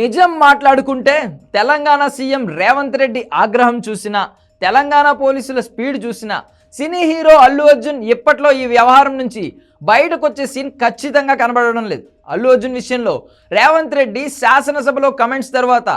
నిజం మాట్లాడుకుంటే తెలంగాణ సీఎం రేవంత్ రెడ్డి ఆగ్రహం చూసినా, తెలంగాణ పోలీసుల స్పీడ్ చూసినా, సినీ హీరో అల్లు అర్జున్ ఇప్పట్లో ఈ వ్యవహారం నుంచి బయటకు వచ్చే సీన్ ఖచ్చితంగా కనబడడం లేదు. అల్లు అర్జున్ విషయంలో రేవంత్ రెడ్డి శాసనసభలో కమెంట్స్ తర్వాత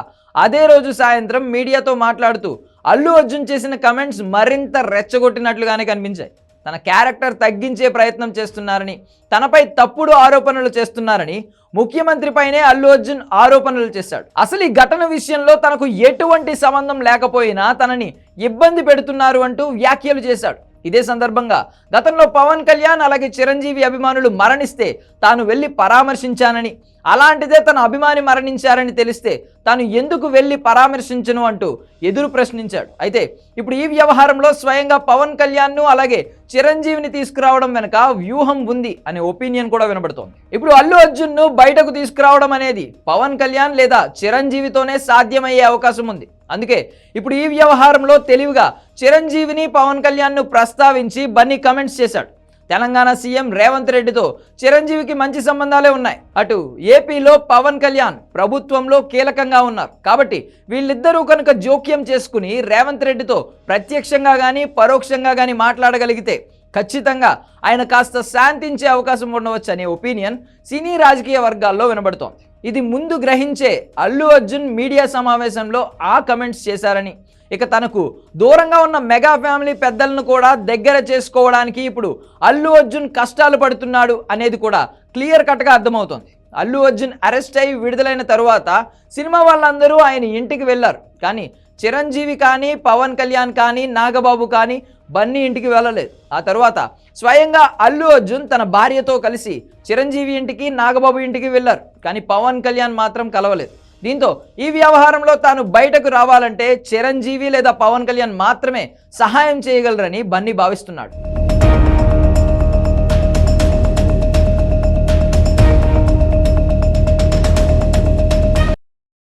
అదే రోజు సాయంత్రం మీడియాతో మాట్లాడుతూ అల్లు అర్జున్ చేసిన కమెంట్స్ మరింత రెచ్చగొట్టినట్లుగానే కనిపించాయి. తన క్యారెక్టర్ తగ్గించే ప్రయత్నం చేస్తున్నారని, తనపై తప్పుడు ఆరోపణలు చేస్తున్నారని ముఖ్యమంత్రిపైనే అల్లు అర్జున్ ఆరోపణలు చేశాడు. అసలు ఈ ఘటన విషయంలో తనకు ఎటువంటి సంబంధం లేకపోయినా తనని ఇబ్బంది పెడుతున్నారు అంటూ వ్యాఖ్యలు చేశాడు. ఇదే సందర్భంగా గతంలో పవన్ కళ్యాణ్ అలాగే చిరంజీవి అభిమానులు మరణిస్తే తాను వెళ్ళి పరామర్శించానని, అలాంటిదే తన అభిమాని మరణించారని తెలిస్తే తాను ఎందుకు వెళ్ళి పరామర్శించను అంటూ ఎదురు ప్రశ్నించాడు. అయితే ఇప్పుడు ఈ వ్యవహారంలో స్వయంగా పవన్ కళ్యాణ్ను అలాగే చిరంజీవిని తీసుకురావడం వెనుక వ్యూహం ఉంది అనే ఒపీనియన్ కూడా వినబడుతోంది. ఇప్పుడు అల్లు అర్జున్ను బయటకు తీసుకురావడం అనేది పవన్ కళ్యాణ్ లేదా చిరంజీవితోనే సాధ్యమయ్యే అవకాశం ఉంది. అందుకే ఇప్పుడు ఈ వ్యవహారంలో తెలివిగా చిరంజీవిని పవన్ కళ్యాణ్ను ప్రస్తావించి బన్నీ కమెంట్స్ చేశాడు. తెలంగాణ సీఎం రేవంత్ రెడ్డితో చిరంజీవికి మంచి సంబంధాలే ఉన్నాయి. అటు ఏపీలో పవన్ కళ్యాణ్ ప్రభుత్వంలో కీలకంగా ఉన్నారు. కాబట్టి వీళ్ళిద్దరూ కనుక జోక్యం చేసుకుని రేవంత్ రెడ్డితో ప్రత్యక్షంగా కానీ పరోక్షంగా కానీ మాట్లాడగలిగితే ఖచ్చితంగా ఆయన కాస్త శాంతించే అవకాశం ఉండవచ్చు అనే ఒపీనియన్ సినీ రాజకీయ వర్గాల్లో వినబడుతోంది. ఇది ముందు గ్రహించే అల్లు అర్జున్ మీడియా సమావేశంలో ఆ కమెంట్స్ చేశారని, ఇక తనకు దూరంగా ఉన్న మెగా ఫ్యామిలీ పెద్దలను కూడా దగ్గర చేసుకోవడానికి ఇప్పుడు అల్లు అర్జున్ కష్టాలు పడుతున్నాడు అనేది కూడా క్లియర్ కట్గా అర్థమవుతోంది. అల్లు అర్జున్ అరెస్ట్ అయి విడుదలైన తరువాత సినిమా వాళ్ళందరూ ఆయన ఇంటికి వెళ్ళారు. కానీ చిరంజీవి కానీ, పవన్ కళ్యాణ్ కానీ, నాగబాబు కానీ బన్నీ ఇంటికి వెళ్ళలేదు. ఆ తర్వాత స్వయంగా అల్లు అర్జున్ తన భార్యతో కలిసి చిరంజీవి ఇంటికి, నాగబాబు ఇంటికి వెళ్ళారు. కానీ పవన్ కళ్యాణ్ మాత్రం కలవలేదు. దీంతో ఈ వ్యవహారంలో తాను బయటకు రావాలంటే చిరంజీవి లేదా పవన్ కళ్యాణ్ మాత్రమే సహాయం చేయగలరని బన్నీ భావిస్తున్నాడు.